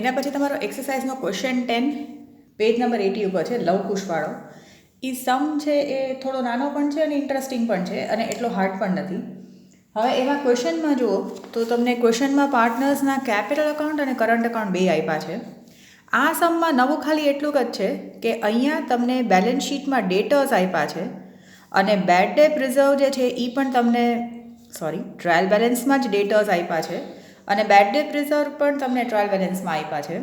એના પછી તમારો એક્સરસાઇઝનો ક્વેશ્ચન 10 પેજ નંબર 80 ઉપર છે લવકુશવાળો. એ સમ છે એ થોડો નાનો પણ છે અને ઇન્ટરેસ્ટિંગ પણ છે અને એટલો હાર્ડ પણ નથી. હવે એમાં ક્વેશ્ચનમાં જુઓ તો તમને ક્વેશ્ચનમાં પાર્ટનર્સના કેપિટલ અકાઉન્ટ અને કરંટ અકાઉન્ટ બે આપ્યા છે. આ સમમાં નવું ખાલી એટલું જ છે કે અહીંયા તમને બેલેન્સ શીટમાં ડેટર્સ આપ્યા છે અને બેડ ડેટ રિઝર્વ જે છે એ પણ તમને ટ્રાયલ બેલેન્સમાં જ ડેટર્સ આપ્યા છે અને બેડ ડેટ રિઝર્વ પણ તમને ટ્રાયલ બેલેન્સમાં આપ્યા છે.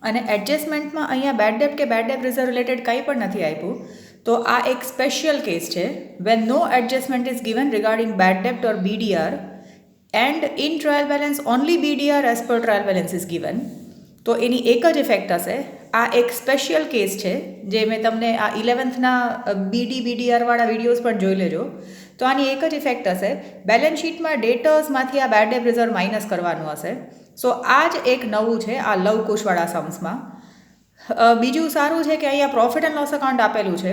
અને એડજસ્ટમેન્ટમાં અહીંયા બેડ ડેટ કે બેડ ડેટ રિઝર્વ રિલેટેડ કંઈ પણ નથી આપ્યું. તો આ એક સ્પેશિયલ કેસ છે when no adjustment is given regarding bad debt or BDR and in trial balance only BDR as per trial balance is given. તો એની એક જ ઇફેક્ટ હશે. આ એક સ્પેશિયલ કેસ છે જે મેં તમને આ 11થના BDR વાળા વિડીયોઝ પણ જોઈ લેજો. તો આની એક જ ઇફેક્ટ હશે, બેલેન્સ શીટમાં ડેટર્સમાંથી આ બેડ ડેટ રિઝર્વ માઇનસ કરવાનું હશે. સો આ જ એક નવું છે આ લવકુશવાળા સમ્સમાં. બીજું સારું છે કે અહીંયા પ્રોફિટ એન્ડ લોસ અકાઉન્ટ આપેલું છે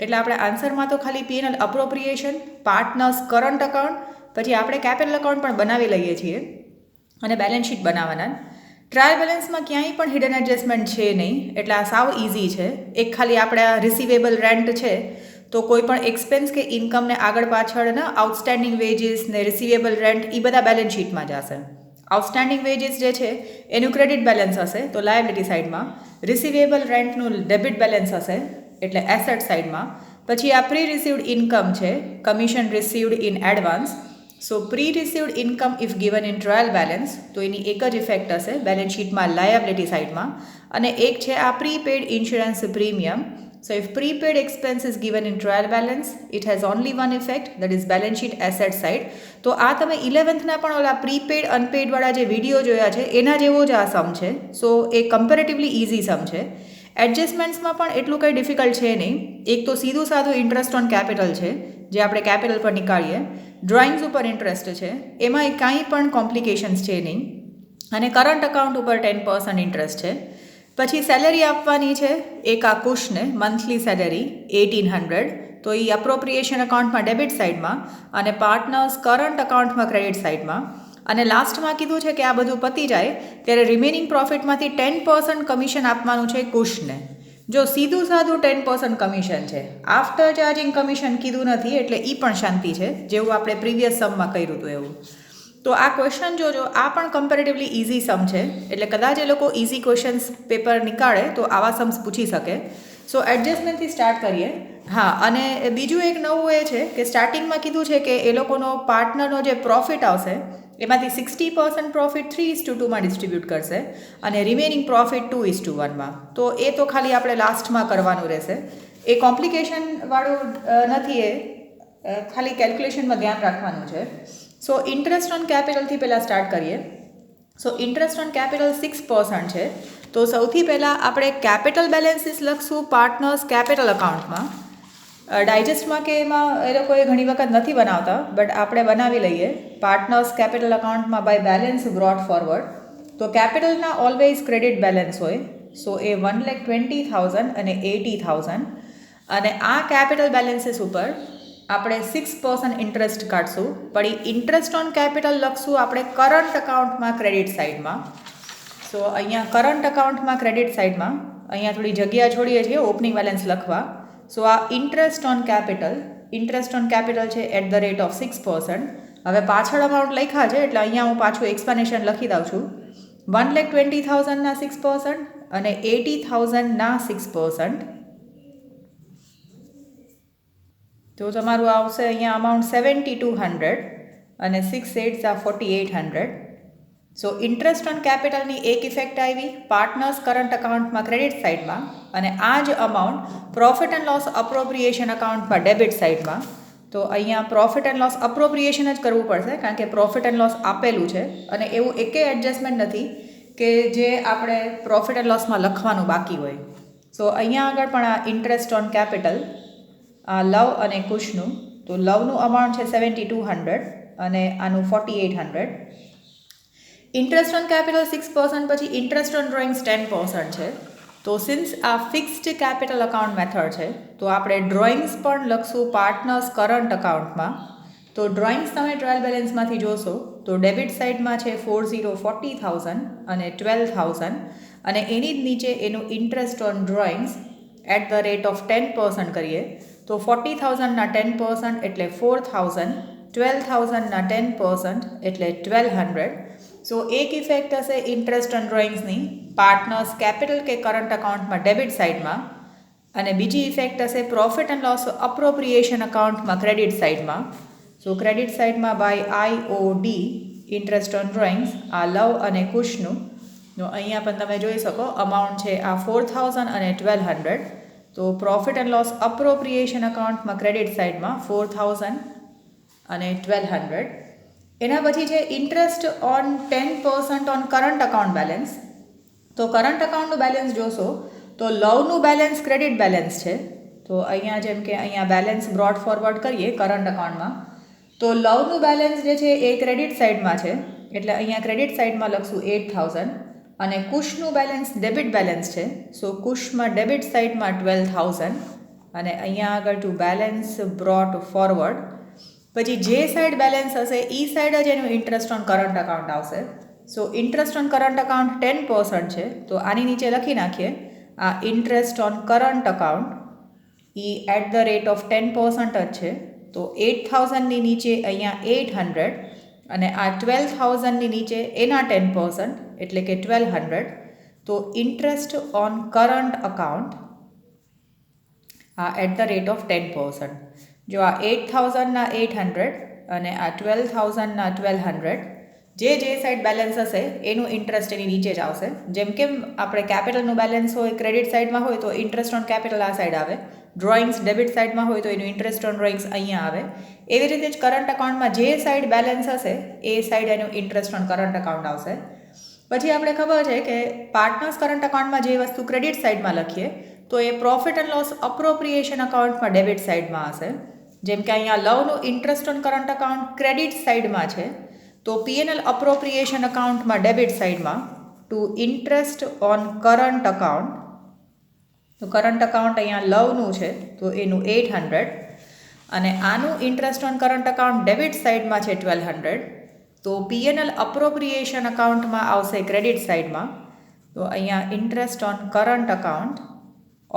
એટલે આપણે આન્સરમાં તો ખાલી P&L અપ્રોપ્રિએશન, પાર્ટનર્સ કરંટ અકાઉન્ટ, પછી આપણે કેપિટલ અકાઉન્ટ પણ બનાવી લઈએ છીએ અને બેલેન્સ શીટ બનાવવાના. ટ્રાયલ બેલેન્સમાં ક્યાંય પણ હિડન એડજસ્ટમેન્ટ છે નહીં એટલે આ સાવ ઇઝી છે. એક ખાલી આપણે આ રિસીવેબલ રેન્ટ છે તો કોઈ પણ એક્સપેન્સ કે ઇન્કમને આગળ પાછળના આઉટસ્ટેન્ડિંગ વેજીસ ને રિસીવેબલ રેન્ટ એ બધા બેલેન્સ શીટમાં જશે. આઉટસ્ટેન્ડિંગ વેજીસ જે છે એનું ક્રેડિટ બેલેન્સ હશે તો લાયબિલિટી સાઇડમાં, રિસીવેબલ રેન્ટનું ડેબિટ બેલેન્સ હશે એટલે એસેટ સાઇડમાં. પછી આ પ્રી રિસીવ્ડ ઇન્કમ છે, commission received in advance. So pre received income if given in trial balance તો એની એક જ ઇફેક્ટ હશે બેલેન્સ શીટમાં લાયબિલિટી સાઇડમાં. અને એક છે આ prepaid insurance premium. So if prepaid expense is given in trial balance, it has only one effect, that is balance sheet asset side. તો આ તમે 11થના પણ ઓલા પ્રીપેડ અનપેડ વાળા જે વિડીયો જોયા છે એના જેવો જ આ સમ છે. સો એ કમ્પેરેટિવલી ઇઝી સમ છે. એડજસ્ટમેન્ટ્સમાં પણ એટલું કંઈ ડિફિકલ્ટ છે નહીં. એક તો સીધું સાધું ઇન્ટરેસ્ટ ઓન કેપિટલ છે જે આપણે કેપિટલ પર નીકાળીએ, ડ્રોઈંગ્સ ઉપર ઇન્ટરેસ્ટ છે એમાં કાંઈ પણ કોમ્પ્લિકેશન્સ છે નહીં, અને કરંટ અકાઉન્ટ ઉપર 10% ઇન્ટરેસ્ટ છે. પછી સેલેરી આપવાની છે એક આ કુશને, મંથલી સેલેરી 1800, તો એ અપ્રોપ્રિએશન અકાઉન્ટમાં ડેબિટ સાઇડમાં અને પાર્ટનર્સ કરંટ અકાઉન્ટમાં ક્રેડિટ સાઇડમાં. અને લાસ્ટમાં કીધું છે કે આ બધું પતી જાય ત્યારે રિમેનિંગ પ્રોફિટમાંથી 10% કમિશન આપવાનું છે કુશને. જો સીધું સાધું 10% કમિશન છે, આફ્ટર ચાર્જિંગ કમિશન કીધું નથી એટલે એ પણ શાંતિ છે, જેવું આપણે પ્રીવિયસ સમમાં કર્યું હતું એવું. તો આ ક્વેશ્ચન જોજો, આ પણ કમ્પેરેટિવલી ઇઝી સમ છે એટલે કદાચ એ લોકો ઇઝી ક્વેશ્ચન્સ પેપર નીકાળે તો આવા સમ્સ પૂછી શકે. સો એડજસ્ટમેન્ટથી સ્ટાર્ટ કરીએ. હા, અને બીજું એક નવું એ છે કે સ્ટાર્ટિંગમાં કીધું છે કે એ લોકોનો પાર્ટનરનો જે પ્રોફિટ આવશે એમાંથી 60% પ્રોફિટ 3:2માં ડિસ્ટ્રીબ્યુટ કરશે અને રિમેનિંગ પ્રોફિટ 2:1માં. તો એ તો ખાલી આપણે લાસ્ટમાં કરવાનું રહેશે. એ કોમ્પ્લિકેશનવાળું નથી, એ ખાલી કેલ્ક્યુલેશનમાં ધ્યાન રાખવાનું છે. સો ઇન્ટરેસ્ટ ઓન કેપિટલથી પહેલાં સ્ટાર્ટ કરીએ. સો ઇન્ટરેસ્ટ ઓન કેપિટલ 6% છે. તો સૌથી પહેલાં આપણે કેપિટલ બેલેન્સીસ લખશું પાર્ટનર્સ કેપિટલ અકાઉન્ટમાં. ડાયજેસ્ટમાં કે એમાં એ લોકોએ ઘણી વખત નથી બનાવતા, બટ આપણે બનાવી લઈએ પાર્ટનર્સ કેપિટલ અકાઉન્ટમાં બાય બેલેન્સ બ્રોટ ફોરવર્ડ. તો કેપિટલના ઓલવેઝ ક્રેડિટ બેલેન્સ હોય. સો એ 1,20,000 અને 80,000. અને આ કેપિટલ બેલેન્સીસ ઉપર આપણે 6% ઇન્ટરેસ્ટ કાઢશું, પણ એ ઇન્ટરેસ્ટ ઓન કેપિટલ લખશું આપણે કરંટ અકાઉન્ટમાં ક્રેડિટ સાઇડમાં. સો અહીંયા કરંટ અકાઉન્ટમાં ક્રેડિટ સાઇડમાં અહીંયા થોડી જગ્યા છોડીએ છીએ ઓપનિંગ બેલેન્સ લખવા. સો આ ઇન્ટરેસ્ટ ઓન કેપિટલ છે એટ ધ રેટ ઓફ 6%. હવે પાછળ અમાઉન્ટ લખ્યા છે એટલે અહીંયા હું પાછું એક્સપ્લેનેશન લખી દઉં છું. 1,20,000ના 6% અને 80,000ના 6%. તો તમારું આવશે અહીંયા અમાઉન્ટ 7,200 અને 6 8 4,800. સો ઇન્ટરેસ્ટ ઓન કેપિટલની એક ઇફેક્ટ આવી પાર્ટનર્સ કરંટ અકાઉન્ટમાં ક્રેડિટ સાઇડમાં, અને આ જ amount profit and loss appropriation અકાઉન્ટમાં ડેબિટ સાઇડમાં. તો અહીંયા પ્રોફિટ એન્ડ લોસ અપ્રોપ્રિએશન જ કરવું પડશે કારણ કે પ્રોફિટ એન્ડ લોસ આપેલું છે અને એવું એકેય એડજસ્ટમેન્ટ નથી કે જે આપણે પ્રોફિટ એન્ડ લોસમાં લખવાનું બાકી હોય. સો અહીંયા આગળ પણ આ ઇન્ટરેસ્ટ ઓન કેપિટલ આ લવ અને કુશનું, તો લવનું અમાઉન્ટ છે 7,200 અને આનું 4,800. ઇન્ટરેસ્ટ ઓન કેપિટલ 6% પછી ઇન્ટરેસ્ટ ઓન ડ્રોઈંગ્સ 10% છે. તો સિન્સ આ ફિક્સ્ડ કેપિટલ અકાઉન્ટ મેથડ છે તો આપણે ડ્રોઈંગ્સ પણ લખશું પાર્ટનર્સ કરંટ અકાઉન્ટમાં. તો ડ્રોઈંગ્સ તમે ટ્રાયલ બેલેન્સમાંથી જોશો તો ડેબિટ સાઇડમાં છે 40,000 અને 12,000 અને એની જ નીચે એનું interest on drawings at the rate of 10% કરીએ તો 40,000ના 10% એટલે 4,000, 12,000ના 10% એટલે 1,200. સો એક ઇફેક્ટ હશે ઇન્ટરેસ્ટ ઓન ડ્રોઈંગ્સની પાર્ટનર્સ કેપિટલ કે કરંટ અકાઉન્ટમાં ડેબિટ સાઇડમાં, અને બીજી ઇફેક્ટ હશે પ્રોફિટ એન્ડ લોસ અપ્રોપ્રિએશન અકાઉન્ટમાં ક્રેડિટ સાઇડમાં. સો ક્રેડિટ સાઇડમાં by IOD interest on drawings આ લવ અને કુશનું. તો અહીંયા પણ તમે જોઈ શકો અમાઉન્ટ છે આ 4,000 અને 1,200. તો પ્રોફિટ એન્ડ લોસ અપ્રોપ્રિએશન અકાઉન્ટમાં ક્રેડિટ સાઇડમાં 4,000 અને 1,200. એના પછી છે interest on 10% on current account balance. તો કરંટ અકાઉન્ટનું બેલેન્સ જોશો તો લવનું બેલેન્સ ક્રેડિટ બેલેન્સ છે. તો અહીંયા જેમ કે અહીંયા બેલેન્સ બ્રોડ ફોરવર્ડ કરીએ કરંટ અકાઉન્ટમાં તો લવનું બેલેન્સ જે છે એ ક્રેડિટ સાઇડમાં છે એટલે અહીંયા ક્રેડિટ સાઇડમાં લખશું 8,000 અને કુશનું બેલેન્સ ડેબિટ બેલેન્સ છે. સો કુશમાં ડેબિટ સાઇડમાં 12,000 અને અહીંયા આગળ ટુ બેલેન્સ બ્રોટ ફોરવર્ડ. પછી જે સાઇડ બેલેન્સ હશે એ સાઇડ જ એનું ઇન્ટરેસ્ટ ઓન કરંટ અકાઉન્ટ આવશે. So interest on current account 10% છે તો આની નીચે લખી નાખીએ આ ઇન્ટરેસ્ટ ઓન કરંટ અકાઉન્ટ એ એટ ધ રેટ ઓફ 10% જ છે. તો 8,000ની નીચે અહીંયા 800 અને આ 12,000ની નીચે એના 10% એટલે કે 1,200. તો ઇન્ટરેસ્ટ ઓન કરંટ અકાઉન્ટ આ એટ ધ રેટ ઓફ 10%. જો આ 8,000ના 800 અને આ 12,000ના 1,200 જે સાઇડ બેલેન્સ હશે એનું ઇન્ટરેસ્ટ એની નીચે જ આવશે. જેમ કે આપણે કેપિટલનું બેલેન્સ હોય ક્રેડિટ સાઇડમાં હોય તો ઇન્ટરેસ્ટ ઓન કેપિટલ આ સાઇડ આવે, ડ્રોઈંગ્સ ડેબિટ સાઇડમાં હોય તો એનું ઇન્ટરેસ્ટ ઓન ડ્રોઈંગ્સ અહીંયા આવે. એવી રીતે જ કરંટ અકાઉન્ટમાં જે સાઇડ બેલેન્સ હશે એ સાઇડ એનું ઇન્ટરેસ્ટ ઓન કરંટ અકાઉન્ટ આવશે. પછી આપણે ખબર છે કે પાર્ટનર્સ કરંટ અકાઉન્ટમાં જે વસ્તુ ક્રેડિટ સાઇડમાં લખીએ તો એ પ્રોફિટ એન્ડ લોસ અપ્રોપ્રિએશન અકાઉન્ટમાં ડેબિટ સાઇડમાં હશે. જેમ કે અહીંયા લવનું interest on current account credit સાઇડમાં છે તો P&L અપ્રોપ્રિએશન અકાઉન્ટમાં ડેબિટ સાઇડમાં to interest on current account. તો કરંટ અકાઉન્ટ અહીંયા લવનું છે તો એનું 800 અને આનું interest on current account debit સાઇડમાં છે 1,200. તો P&L અપ્રોપ્રિએશન અકાઉન્ટમાં આવશે ક્રેડિટ સાઇડમાં. તો અહીંયા interest on current account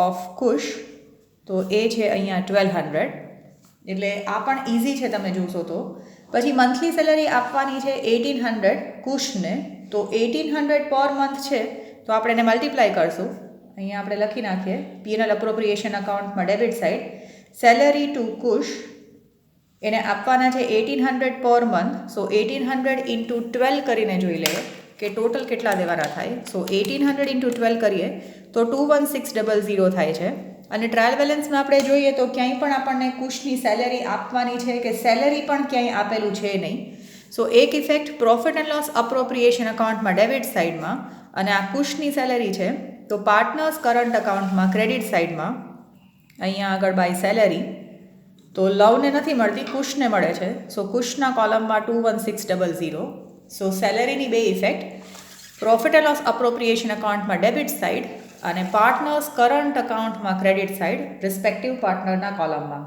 of કુશ તો એ છે અહીંયા 1,200. એટલે આ પણ ઇઝી છે તમે જોશો તો. પછી મંથલી સેલરી આપવાની છે 1,800 કુશને. તો 1,800 પર મંથ છે તો આપણે એને મલ્ટીપ્લાય કરશું. અહીંયા આપણે લખી નાખીએ P&L અપ્રોપ્રિએશન અકાઉન્ટમાં ડેબિટ સાઇડ સેલરી ટુ કુશ એને આપવાના છે 1,800 પર મંથ. સો 1,800 ઇન્ટુ 12 કરીને જોઈ લઈએ કે ટોટલ કેટલા દેવાના થાય. સો 1,800 ઇન્ટુ 12 કરીએ તો 21600 થાય છે. અને ટ્રાયલ બેલેન્સમાં આપણે જોઈએ તો ક્યાંય પણ આપણને કુશની સેલેરી આપવાની છે કે સેલેરી પણ ક્યાંય આપેલું છે નહીં. સો એક effect profit and loss appropriation અકાઉન્ટમાં ડેબિટ સાઇડમાં અને આ કુશની સેલેરી છે તો પાર્ટનર્સ કરંટ અકાઉન્ટમાં ક્રેડિટ સાઇડમાં અહીંયા આગળ બાય સેલેરી. તો લવને નથી મળતી કુશને મળે છે. સો કુશના કોલમમાં 21600. સો સેલેરીની બે effect profit and loss appropriation અકાઉન્ટમાં ડેબિટ સાઇડ અને પાર્ટનર્સ કરંટ અકાઉન્ટમાં ક્રેડિટ સાઇડ રિસ્પેક્ટિવ પાર્ટનરના કોલમમાં.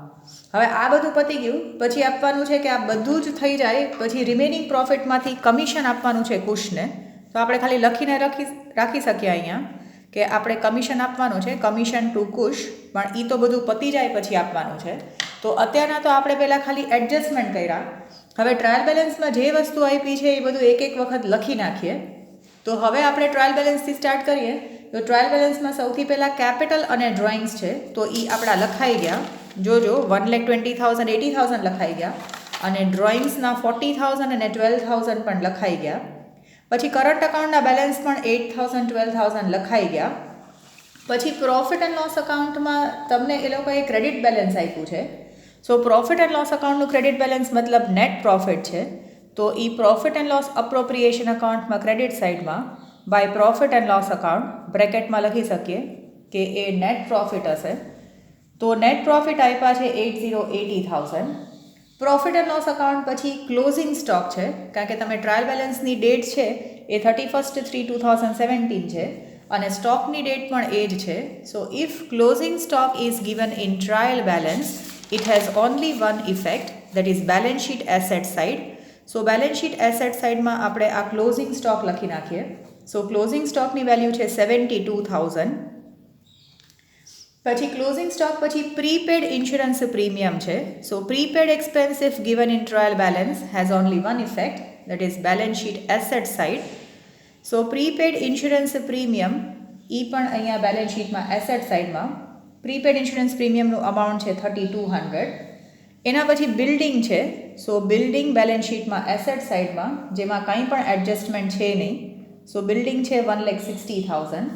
હવે આ બધું પતી ગયું. પછી આપવાનું છે કે આ બધું જ થઈ જાય પછી રિમેનિંગ પ્રોફિટમાંથી કમિશન આપવાનું છે કુશને. તો આપણે ખાલી લખીને રાખી શકીએ અહીંયા કે આપણે કમિશન આપવાનું છે કમિશન ટુ કુશ, પણ એ તો બધું પતી જાય પછી આપવાનું છે. તો અત્યારના તો આપણે પહેલાં ખાલી એડજસ્ટમેન્ટ કર્યા. હવે ટ્રાયલ બેલેન્સમાં જે વસ્તુ આપી છે એ બધું એક એક વખત લખી નાખીએ. તો હવે આપણે ટ્રાયલ બેલેન્સથી સ્ટાર્ટ કરીએ. તો ટ્રાયલ બેલેન્સમાં સૌથી પહેલાં કેપિટલ અને ડ્રોઈંગ્સ છે તો એ આપણા લખાઈ ગયા. જોજો 1,20,000 80,000 લખાઈ ગયા અને ડ્રોઈંગ્સના 40,000 અને 12,000 પણ લખાઈ ગયા. પછી કરંટ અકાઉન્ટના બેલેન્સ પણ 8,000 12,000 લખાઈ ગયા. પછી પ્રોફિટ એન્ડ લોસ અકાઉન્ટમાં તમને એ લોકોએ ક્રેડિટ બેલેન્સ આપ્યું છે. સો પ્રોફિટ એન્ડ લોસ અકાઉન્ટનું ક્રેડિટ બેલેન્સ મતલબ નેટ પ્રોફિટ છે. તો એ પ્રોફિટ એન્ડ લોસ અપ્રોપ્રિએશન અકાઉન્ટમાં ક્રેડિટ સાઇડમાં by profit and loss account બ્રેકેટમાં લખી શકીએ કે એ નેટ પ્રોફિટ હશે. તો નેટ પ્રોફિટ આપ્યા છે 80,000. પ્રોફિટ એન્ડ લોસ અકાઉન્ટ પછી ક્લોઝિંગ સ્ટોક છે કારણ કે તમે ટ્રાયલ બેલેન્સની ડેટ છે એ 31/3/2017 છે અને સ્ટોકની ડેટ પણ એ જ છે. સો if closing stock is given in trial balance it has only one effect, that is balance sheet asset side. So balance sheet asset સાઇડમાં આપણે આ ક્લોઝિંગ સ્ટોક લખી નાખીએ. સો ક્લોઝિંગ સ્ટોકની વેલ્યુ છે 72,000. પછી ક્લોઝિંગ સ્ટોક પછી પ્રીપેડ ઇન્સ્યોરન્સ પ્રીમિયમ છે. So prepaid expense if given in trial balance has only one effect, that is balance sheet asset side. So prepaid insurance premium એ પણ અહીંયા balance શીટમાં એસેટ સાઇડમાં prepaid insurance પ્રીમિયમનું amount છે 3200. એના પછી બિલ્ડિંગ છે. સો બિલ્ડિંગ બેલેન્સ શીટમાં એસેટ સાઇડમાં જેમાં કંઈ પણ એડજસ્ટમેન્ટ છે નહીં. સો બિલ્ડિંગ છે 1,60,000.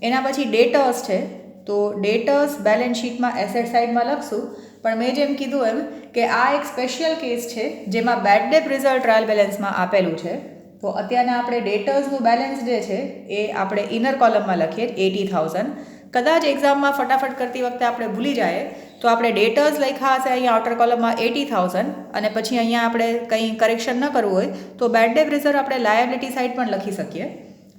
એના પછી ડેટર્સ છે. તો ડેટર્સ બેલેન્સ શીટમાં એસેટ સાઇડમાં લખશું, પણ મેં જેમ કીધું એમ કે આ એક સ્પેશિયલ કેસ છે જેમાં બેડ ડેટ રિઝર્વ ટ્રાયલ બેલેન્સમાં આપેલું છે. તો અત્યારના આપણે ડેટર્સનું બેલેન્સ જે છે એ આપણે ઇનર કોલમમાં લખીએ 80,000. કદાચ એક્ઝામમાં ફટાફટ કરતી વખતે આપણે ભૂલી જાય તો આપણે ડેટર્સ લખ્યા હશે અહીંયા આઉટર કોલમમાં 80,000 અને પછી અહીંયા આપણે કંઈ કરેક્શન ન કરવું હોય તો બેડ ડેટ રિઝર્વ આપણે લાયબિલિટી સાઇડ પણ લખી શકીએ.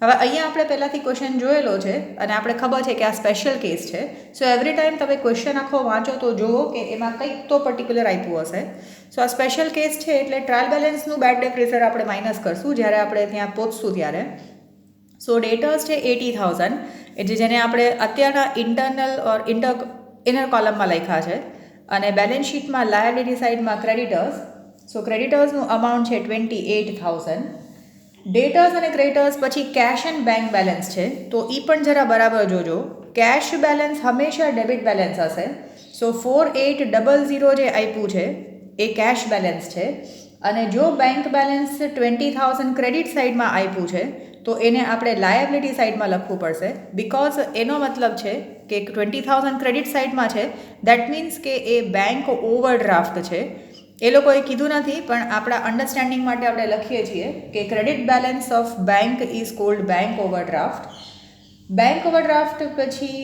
હવે અહીંયા આપણે પહેલાંથી ક્વેશ્ચન જોયેલો છે અને આપણે ખબર છે કે આ સ્પેશિયલ કેસ છે. સો એવરી ટાઈમ તમે ક્વેશ્ચન આખો વાંચો તો જુઓ કે એમાં કંઈક તો પર્ટિક્યુલર આપ્યું હશે. સો આ સ્પેશિયલ કેસ છે એટલે ટ્રાયલ બેલેન્સનું બેડ ડેટ રિઝર્વ આપણે માઇનસ કરશું જ્યારે આપણે ત્યાં પહોંચશું ત્યારે. સો ડેટર્સ છે 80,000 એટલે જેને આપણે અત્યારના ઇન્ટરનલ ઓર ઇનર કોલમમાં લખ્યા છે અને બેલેન્સ શીટમાં લાયબિલિટી સાઇડમાં ક્રેડિટર્સ. સો ક્રેડિટર્સનું અમાઉન્ટ છે 28,000. ડેટર્સ અને ક્રેડિટર્સ પછી કેશ એન્ડ બેંક બેલેન્સ છે. તો એ પણ જરા બરાબર જોજો. કેશ બેલેન્સ હંમેશા ડેબિટ બેલેન્સ હશે. સો 4800 જે આપ્યું છે એ કેશ બેલેન્સ છે અને જો બેંક બેલેન્સ 20,000 ક્રેડિટ સાઇડમાં આપ્યું છે તો એને આપણે લાયબિલિટી સાઇડમાં લખવું પડશે. બિકોઝ એનો મતલબ છે કે 20,000 ક્રેડિટ સાઇડમાં છે, દેટ મીન્સ કે એ બેંક ઓવરડ્રાફ્ટ છે. એ લોકોએ કીધું નથી પણ આપણા અન્ડરસ્ટેન્ડિંગ માટે આપણે લખીએ છીએ કે credit balance of bank is called bank overdraft. Bank overdraft પછી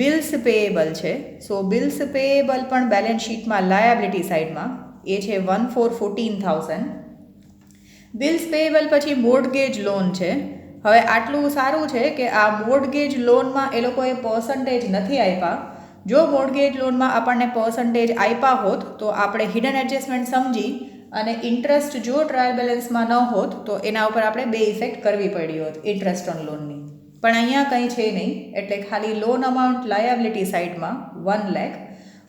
બિલ્સ પેએબલ છે. સો બિલ્સ પેએબલ પણ બેલેન્સ શીટમાં લાયબિલિટી સાઇડમાં એ છે 1,14,000. બિલ્સ પેએબલ પછી મોર્ટગેજ લોન છે. હવે આટલું સારું છે કે આ મોર્ટગેજ લોનમાં એ લોકોએ પર્સન્ટેજ નથી આપ્યા. જો મોર્ટગેજ લોનમાં આપણને પર્સન્ટેજ આપ્યા હોત તો આપણે હિડન એડજસ્ટમેન્ટ સમજી અને ઇન્ટરેસ્ટ જો ટ્રાયલ બેલેન્સમાં ન હોત તો એના ઉપર આપણે બે ઇફેક્ટ કરવી પડી હોત ઇન્ટરેસ્ટ ઓન લોનની. પણ અહીંયા કંઈ છે નહીં એટલે ખાલી લોન અમાઉન્ટ લાયબિલિટી સાઇડમાં 1 લાખ.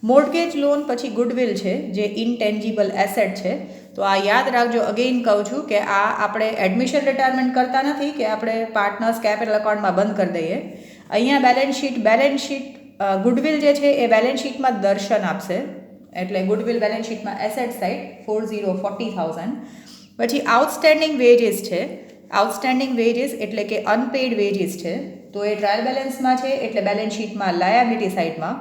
મોર્ટગેજ લોન પછી ગુડવિલ છે જે ઇનટેન્જિબલ એસેટ છે. તો આ યાદ રાખજો. અગેઇન કહું છું કે આ આપણે એડમિશન રિટાયરમેન્ટ કરતા નથી કે આપણે પાર્ટનર્સ કેપિટલ એકાઉન્ટમાં બંધ કરી દઈએ. અહીંયા બેલેન્સ શીટ ગુડવિલ જે છે એ બેલેન્સ શીટમાં દર્શન આપશે એટલે ગુડવિલ બેલેન્સ શીટમાં એસેટ સાઇડ 40,000. પછી આઉટસ્ટેન્ડિંગ વેજીસ છે. આઉટસ્ટેન્ડિંગ વેજીસ એટલે કે અનપેઇડ વેજીસ છે. તો એ ટ્રાયલ બેલેન્સમાં છે એટલે બેલેન્સ શીટમાં લાયબિલિટી સાઇડમાં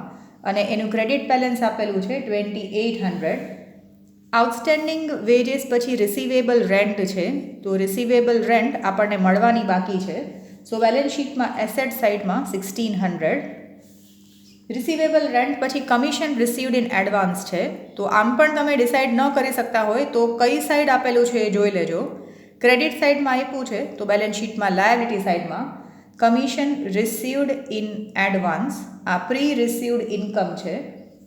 અને એનું ક્રેડિટ બેલેન્સ આપેલું છે 2800. આઉટસ્ટેન્ડિંગ વેજીસ પછી રિસીવેબલ રેન્ટ છે. તો રિસીવેબલ રેન્ટ આપણને મળવાની બાકી છે. સો બેલેન્સ શીટમાં એસેટ સાઇડમાં 1,600. રિસીવેબલ રેન્ટ પછી કમિશન રિસીવડ ઇન એડવાન્સ છે. તો આમ પણ તમે ડિસાઇડ ન કરી શકતા હોય તો કઈ સાઇડ આપેલું છે એ જોઈ લેજો. ક્રેડિટ સાઇડમાં આપ્યું છે તો બેલેન્સ શીટમાં લાયબિલિટી સાઇડમાં કમિશન રિસીવડ ઇન એડવાન્સ આ પ્રી રિસીવડ ઇન્કમ છે.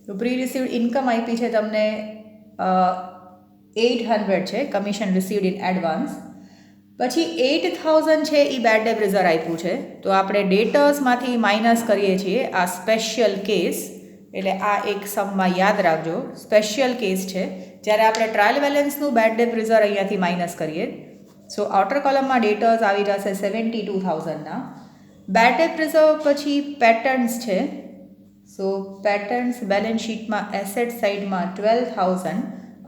તો પ્રી રિસીવડ ઇન્કમ આપી છે તમને 800 છે કમિશન રિસીવડ ઇન એડવાન્સ. પછી 8,000 છે એ બેડ ડેટ રિઝર્વ આપ્યું છે. તો આપણે ડેટર્સમાંથી માઇનસ કરીએ છીએ આ સ્પેશિયલ કેસ એટલે આ એક સમમાં યાદ રાખજો સ્પેશિયલ કેસ છે જ્યારે આપણે ટ્રાયલ બેલેન્સનું બેડ ડેટ રિઝર્વ અહીંયાથી માઇનસ કરીએ. સો આઉટર કોલમમાં ડેટર્સ આવી જશે 72,000ના. બેડ ડેટ રિઝર્વ પછી પેટર્ન્સ છે. સો પેટર્ન્સ બેલેન્સ શીટમાં એસેટ સાઇડમાં 12,000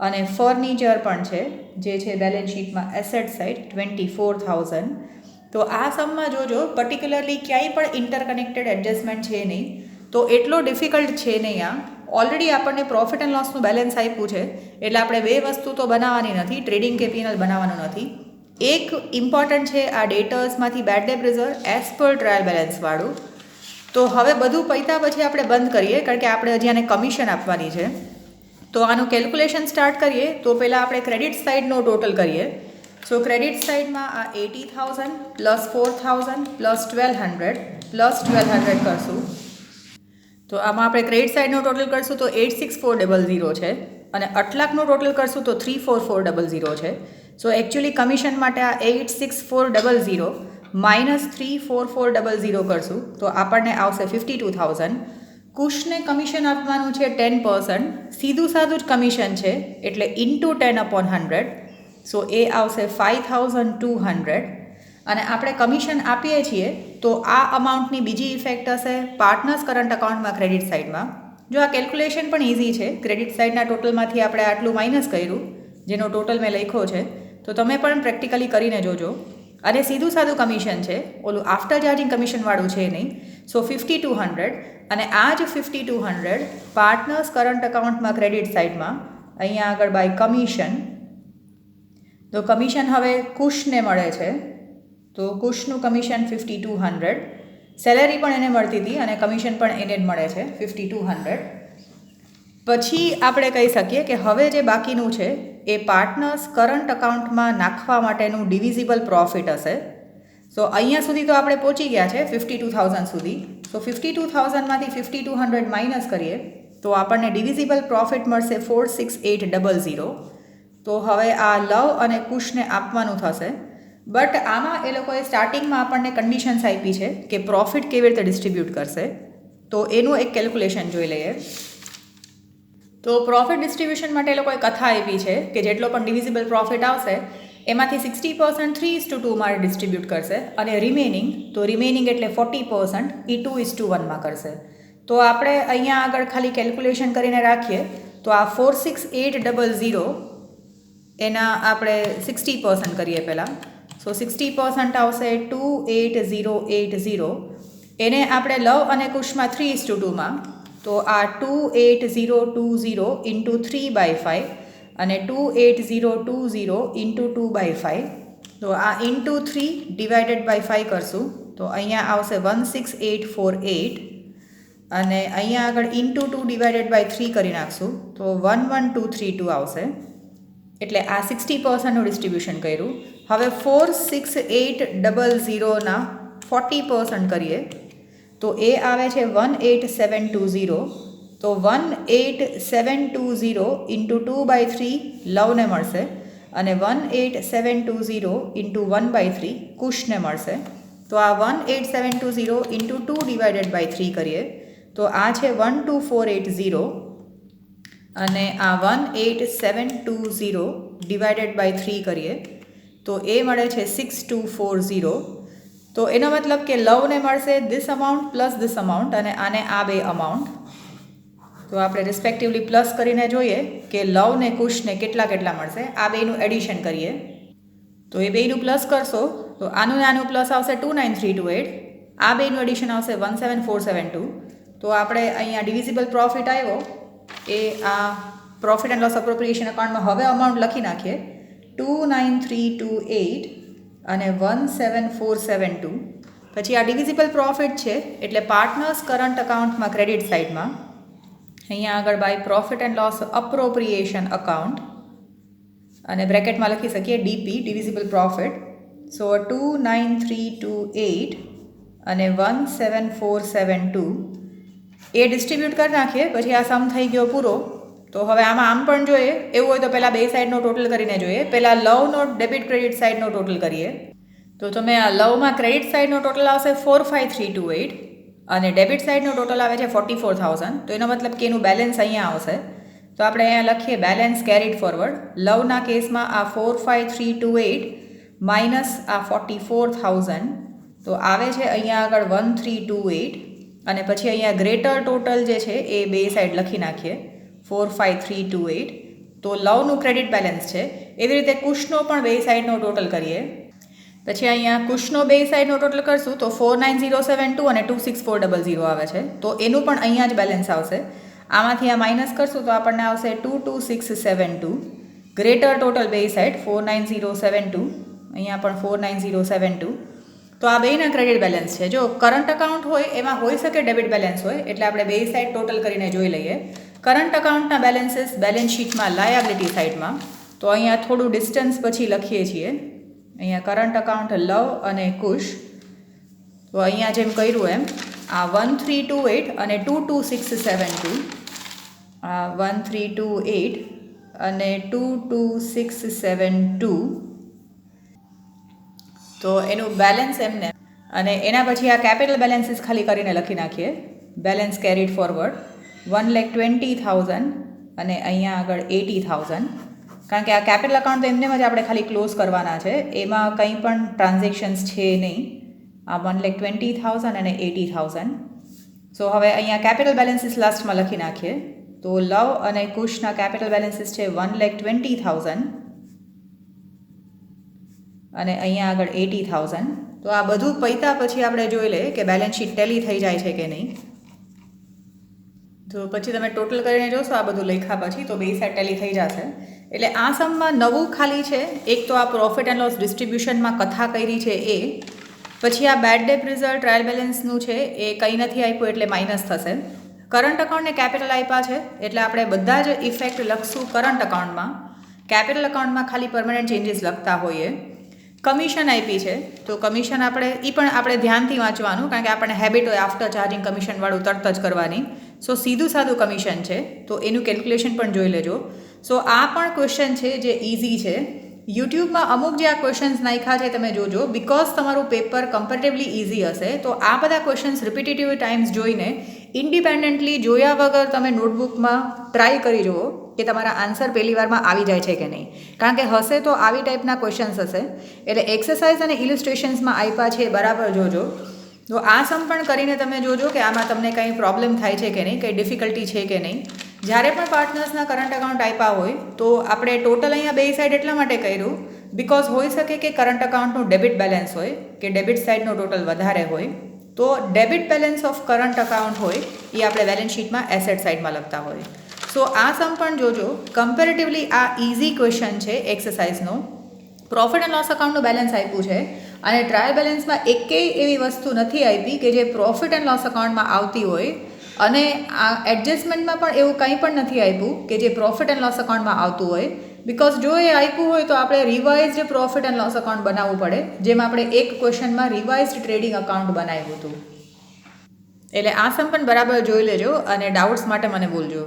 અને ફર્નિચર પણ છે જે છે બેલેન્સ શીટમાં એસેટ સાઇડ 24,000. તો આ સમમાં જોજો પર્ટિક્યુલરલી ક્યાંય પણ ઇન્ટરકનેક્ટેડ એડજસ્ટમેન્ટ છે નહીં તો એટલો ડિફિકલ્ટ છે નહીં. આ ઓલરેડી આપણને પ્રોફિટ એન્ડ લોસનું બેલેન્સ આપ્યું છે એટલે આપણે બે વસ્તુ તો બનાવવાની નથી, ટ્રેડિંગ કે પીનલ બનાવવાનું નથી. એક ઇમ્પોર્ટન્ટ છે આ ડેટર્સમાંથી bad debt reserve as per trial બેલેન્સવાળું. તો હવે બધું પૈસા પછી આપણે બંધ કરીએ કારણ કે આપણે હજી આને કમિશન આપવાની છે. તો આનું કેલ્ક્યુલેશન સ્ટાર્ટ કરીએ તો પહેલાં આપણે ક્રેડિટ સાઇડનો ટોટલ કરીએ. સો ક્રેડિટ સાઇડમાં આ 80,000 પ્લસ 4,000 પ્લસ 1,200 કરશું. તો આમાં આપણે ક્રેડિટ સાઇડનો ટોટલ કરશું તો 86400 છે અને 8 લાખનું ટોટલ કરશું તો 34400 છે. સો એકચ્યુઅલી કમિશન માટે આ 86400 માઇનસ 34400 કરશું તો આપણને આવશે 52,000. કુશને કમિશન આપવાનું છે 10%, સીધું સાદું જ કમિશન છે એટલે ઇન્ટુ 10/100. સો એ આવશે 5,200. અને આપણે કમિશન આપીએ છીએ તો આ અમાઉન્ટની બીજી ઇફેક્ટ હશે પાર્ટનર્સ કરંટ અકાઉન્ટમાં ક્રેડિટ સાઇડમાં. જો આ કેલ્ક્યુલેશન પણ ઇઝી છે, ક્રેડિટ સાઇડના ટોટલમાંથી આપણે આટલું માઇનસ કર્યું જેનો ટોટલ મેં લખ્યો છે, તો તમે પણ પ્રેક્ટિકલી કરીને જોજો. અને સીધું સાદું કમિશન છે, ઓલું આફ્ટર ચાર્જિંગ કમિશનવાળું છે નહીં. સો 5,200 અને આ જ 5,200 પાર્ટનર્સ કરંટ અકાઉન્ટમાં ક્રેડિટ સાઇડમાં અહીંયા આગળ બાય કમિશન. તો કમિશન હવે કુશને મળે છે, તો કુશનું કમિશન 5,200. સેલેરી પણ એને મળતી હતી અને કમિશન પણ એને જ મળે છે 5,200. પછી આપણે કહી શકીએ કે હવે જે બાકીનું છે એ પાર્ટનર્સ કરંટ અકાઉન્ટમાં નાખવા માટેનું ડિવિઝિબલ પ્રોફિટ હશે. સો અહીંયા સુધી તો આપણે પહોંચી ગયા છે 52,000 સુધી. સો 52,000માંથી 5,200 માઇનસ કરીએ તો આપણને ડિવિઝિબલ પ્રોફિટ મળશે 46800. તો હવે આ લવ અને કુશને આપવાનું થશે. બટ આમાં એ લોકોએ સ્ટાર્ટિંગમાં આપણને કન્ડિશન્સ આપી છે કે પ્રોફિટ કેવી રીતે ડિસ્ટ્રીબ્યુટ કરશે, તો એનું એક કેલ્ક્યુલેશન જોઈ લઈએ. તો પ્રોફિટ ડિસ્ટ્રીબ્યુશન માટે એ લોકોએ કથા આપી છે કે જેટલો પણ ડિવિઝિબલ પ્રોફિટ આવશે એમાંથી 60% 3:2 ડિસ્ટ્રીબ્યુટ કરશે અને રિમેનિંગ એટલે 40% એ 2:1 કરશે. તો આપણે અહીંયા આગળ ખાલી કેલ્ક્યુલેશન કરીને રાખીએ તો આ 46800 એના આપણે 60% કરીએ પહેલાં. સો 60% આવશે 28,080. એને આપણે લવ અને કુશમાં 3:2 તો આ 28,020 ઇન્ટુ 3/5 અને 28,020 ઇન્ટુ 2/5. તો આ ઇન્ટુ 3 ડિવાઇડેડ બાય 5 કરશું તો અહીંયા આવશે 16,848 અને અહીંયા આગળ ઇન્ટુ 2 ડિવાઇડેડ બાય 3 કરી નાખશું તો 11,232 આવશે. એટલે આ 60%નું ડિસ્ટ્રીબ્યુશન કર્યું. હવે 46800ના 40% કરીએ તો એ આવે છે 18,720. તો 18,720 ઇન્ટુ 2/3 લવને મળશે અને 18,720 ઇન્ટુ 1/3 કુશને મળશે. તો આ 18,720 ઇન્ટુ 2 ડિવાઇડેડ બાય 3 કરીએ તો આ છે 12,480 અને આ 18,720 ડિવાઇડેડ બાય 3 કરીએ તો એ મળે છે 6,240. તો એનો મતલબ કે લવને મળશે this amount plus this amount અને આને આ બે અમાઉન્ટ. તો આપણે રિસ્પેક્ટિવલી પ્લસ કરીને જોઈએ કે લવ ને કુશને કેટલા મળશે. આ બેનું એડિશન કરીએ તો એ બેનું પ્લસ કરશો તો આનું પ્લસ આવશે 29,328. આ બેનું એડિશન આવશે 17,472. તો આપણે અહીંયા ડિવિઝિબલ પ્રોફિટ આવ્યો એ આ પ્રોફિટ એન્ડ લોસ અપ્રોપ્રિએશન અકાઉન્ટમાં હવે અમાઉન્ટ લખી નાખીએ 29,328 અને 17,472. પછી આ ડિવિઝિબલ પ્રોફિટ છે એટલે પાર્ટનર્સ કરંટ અકાઉન્ટમાં ક્રેડિટ સાઇડમાં અહીંયા આગળ by profit and loss appropriation account અને બ્રેકેટમાં લખી શકીએ ડીપી ડિવિઝિબલ પ્રોફિટ. સો 29,328 અને 17,472 એ ડિસ્ટ્રીબ્યુટ કરી નાખીએ. પછી આ સમ થઈ ગયો પૂરો. તો હવે આમાં આમ પણ જોઈએ એવું હોય તો પહેલાં બે સાઈડનો ટોટલ કરીને જોઈએ. પહેલાં લવનો ડેબિટ ક્રેડિટ સાઇડનો ટોટલ કરીએ તો તમે આ લવમાં ક્રેડિટ સાઇડનો ટોટલ આવશે 45,328 અને ડેબિટ સાઇડનો ટોટલ આવે છે 44,000. તો એનો મતલબ કે એનું બેલેન્સ અહીંયા આવશે. તો આપણે અહીંયા લખીએ બેલેન્સ કેરીડ ફોરવર્ડ. લવના કેસમાં આ 45,328 માઇનસ આ 44,000 તો આવે છે અહીંયા આગળ 1328 અને પછી અહીંયા ગ્રેટર ટોટલ જે છે એ બે સાઈડ લખી નાખીએ 45,328. તો લવનું ક્રેડિટ બેલેન્સ છે. એવી રીતે કુશનો પણ બે સાઈડનો ટોટલ કરીએ. પછી અહીંયા કુશનો બે સાઈડનો ટોટલ કરશું તો 49,072 અને 26,400 આવે છે. તો એનું પણ અહીંયા જ બેલેન્સ આવશે. આમાંથી આ માઇનસ કરશું તો આપણને આવશે 22,672. ગ્રેટર ટોટલ બે સાઈડ 49,072 અહીંયા પણ 49,072. તો આ બેના ક્રેડિટ બેલેન્સ છે. જો કરંટ અકાઉન્ટ હોય એમાં હોઈ શકે ડેબિટ બેલેન્સ હોય એટલે આપણે બે સાઈડ ટોટલ કરીને જોઈ લઈએ. કરંટ અકાઉન્ટના બેલેન્સીસ બેલેન્સ શીટમાં લાયાબિલિટી સાઇડમાં. તો અહીંયા થોડું ડિસ્ટન્સ પછી લખીએ છીએ. અહીંયા કરંટ અકાઉન્ટ લવ અને કુશ. તો અહીંયા જેમ કર્યું એમ આ 1328 અને 22672 આ 1328 અને 22672 તો એનું બેલેન્સ એમને અને એના પછી આ કેપિટલ બેલેન્સીસ ખાલી કરીને લખી નાખીએ. બેલેન્સ કેરીડ ફોરવર્ડ 1,20,000 અને અહીંયા આગળ 80,000, કારણ કે આ કેપિટલ અકાઉન્ટ તો એમને જ આપણે ખાલી ક્લોઝ કરવાના છે, એમાં કંઈ પણ ટ્રાન્ઝેક્શન્સ છે નહીં. આ 1,20,000 અને 80,000. સો હવે અહીંયા કેપિટલ બેલેન્સીસ લાસ્ટમાં લખી નાખીએ. તો લવ અને કુશના કેપિટલ બેલેન્સીસ છે 1,20,000 અને અહીંયા આગળ 80,000. તો આ બધું પૈતા પછી આપણે જોઈ લઈએ કે બેલેન્સ શીટ ટેલી થઈ જાય છે કે નહીં. તો પછી તમે ટોટલ કરીને જોશો આ બધું લખ્યા પછી તો બે સાઈડ ટેલી થઈ જશે. એટલે આ સમમાં નવું ખાલી છે એક તો આ પ્રોફિટ એન્ડ લોસ ડિસ્ટ્રીબ્યુશનમાં કથા કરી છે એ, પછી આ બેડ ડેટ રિઝલ્ટ ટ્રાયલ બેલેન્સનું છે એ કંઈ નથી આપ્યું એટલે માઇનસ થશે. કરંટ અકાઉન્ટને કેપિટલ આપ્યા છે એટલે આપણે બધા જ ઇફેક્ટ લખશું કરંટ અકાઉન્ટમાં. કેપિટલ અકાઉન્ટમાં ખાલી પરમનન્ટ ચેન્જીસ લખતા હોઈએ. કમિશન આપી છે તો કમિશન આપણે ધ્યાનથી વાંચવાનું, કારણ કે આપણને હેબિટ હોય આફ્ટર ચાર્જિંગ કમિશનવાળું તરત જ કરવાની. સો સીધું સાદું કમિશન છે તો એનું કેલ્ક્યુલેશન પણ જોઈ લેજો. સો આ પણ ક્વેશ્ચન છે જે ઇઝી છે. યુટ્યુબમાં અમુક જે આ ક્વેશ્ચન્સ નાખ્યા છે તમે જોજો, બિકોઝ તમારું પેપર કમ્પેરેટિવલી ઇઝી હશે તો આ બધા ક્વેશ્ચન્સ રિપીટેટિવ ટાઈમ્સ જોઈને ઇન્ડિપેન્ડન્ટલી જોયા વગર તમે નોટબુકમાં ટ્રાય કરી જુઓ કે તમારા આન્સર પહેલી વારમાં આવી જાય છે કે નહીં. કારણ કે હશે તો આવી ટાઈપના ક્વેશ્ચન્સ હશે. એટલે એક્સરસાઇઝ અને ઇલિસ્ટ્રેશન્સમાં આપ્યા છે બરાબર જોજો. તો આ સમ પણ કરીને તમે જોજો કે આમાં તમને કંઈ પ્રોબ્લેમ થાય છે કે નહીં, કંઈ ડિફિકલ્ટી છે કે નહીં. જ્યારે પણ પાર્ટનર્સના કરંટ અકાઉન્ટ આપ્યા હોય તો આપણે ટોટલ અહીંયા બે સાઈડ એટલા માટે કર્યું બિકોઝ હોઈ શકે કે કરંટ અકાઉન્ટનું ડેબિટ બેલેન્સ હોય કે ડેબિટ સાઇડનો ટોટલ વધારે હોય. તો debit balance of current account હોય એ આપણે બેલેન્સ શીટમાં એસેટ સાઇડમાં લખતા હોય. સો આ સમ પણ જોજો. કમ્પેરેટિવલી આ ઇઝી ક્વેશ્ચન છે એક્સરસાઇઝનો. પ્રોફિટ એન્ડ લોસ અકાઉન્ટનું બેલેન્સ આપ્યું છે અને ટ્રાયલ બેલેન્સમાં એકેય એવી વસ્તુ નથી આપી કે જે પ્રોફિટ એન્ડ લોસ અકાઉન્ટમાં આવતી હોય, અને આ એડજસ્ટમેન્ટમાં પણ એવું કંઈ પણ નથી આપ્યું કે જે પ્રોફિટ એન્ડ લોસ અકાઉન્ટમાં આવતું હોય. બિકોઝ જો એ આપ્યું હોય તો આપણે revised profit and loss account બનાવવું પડે, જેમ આપણે એક ક્વેશ્ચનમાં રિવાઇઝડ ટ્રેડિંગ અકાઉન્ટ બનાવ્યું હતું. એટલે આ સમ પણ બરાબર જોઈ લેજો અને ડાઉટ્સ માટે મને બોલજો.